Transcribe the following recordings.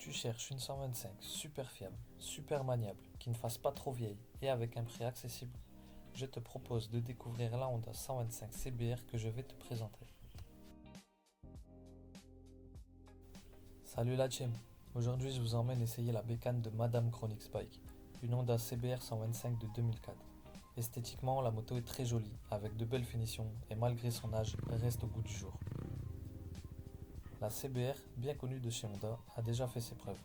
Tu cherches une 125 super fiable, super maniable, qui ne fasse pas trop vieille et avec un prix accessible. Je te propose de découvrir la Honda 125 CBR que je vais te présenter. Salut la team. Aujourd'hui je vous emmène essayer la bécane de Madame Chronix Bike, une Honda CBR 125 de 2004. Esthétiquement, la moto est très jolie, avec de belles finitions et malgré son âge, reste au goût du jour. La CBR, bien connue de chez Honda, a déjà fait ses preuves.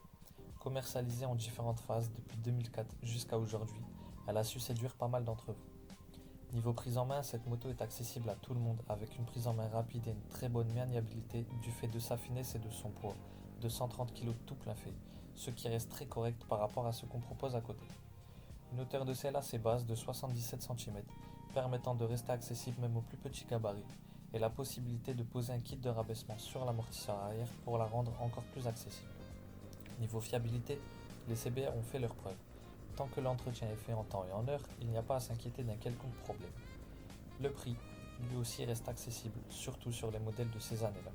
Commercialisée en différentes phases depuis 2004 jusqu'à aujourd'hui, elle a su séduire pas mal d'entre vous. Niveau prise en main, cette moto est accessible à tout le monde avec une prise en main rapide et une très bonne maniabilité du fait de sa finesse et de son poids, de 130 kg tout plein fait, ce qui reste très correct par rapport à ce qu'on propose à côté. Une hauteur de selle assez basse de 77 cm, permettant de rester accessible même aux plus petits gabarits, et la possibilité de poser un kit de rabaissement sur l'amortisseur arrière pour la rendre encore plus accessible. Niveau fiabilité, les CBR ont fait leurs preuves. Tant que l'entretien est fait en temps et en heure, il n'y a pas à s'inquiéter d'un quelconque problème. Le prix, lui aussi, reste accessible, surtout sur les modèles de ces années-là.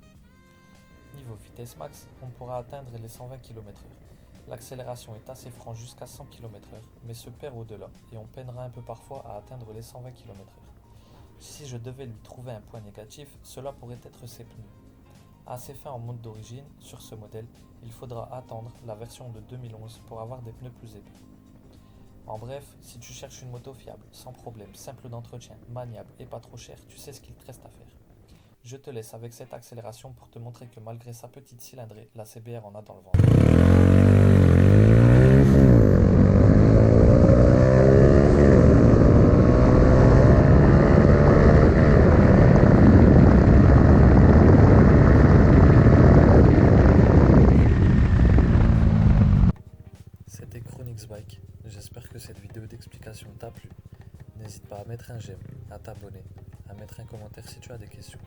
Niveau vitesse max, on pourra atteindre les 120 km/h. L'accélération est assez franche jusqu'à 100 km/h, mais se perd au-delà, et on peinera un peu parfois à atteindre les 120 km/h. Si je devais lui trouver un point négatif, cela pourrait être ses pneus. Assez fin en mode d'origine, sur ce modèle, il faudra attendre la version de 2011 pour avoir des pneus plus épais. En bref, si tu cherches une moto fiable, sans problème, simple d'entretien, maniable et pas trop cher, tu sais ce qu'il te reste à faire. Je te laisse avec cette accélération pour te montrer que malgré sa petite cylindrée, la CBR en a dans le ventre. C'était Chronix Bike, j'espère que cette vidéo d'explication t'a plu. N'hésite pas à mettre un j'aime, à t'abonner, à mettre un commentaire si tu as des questions.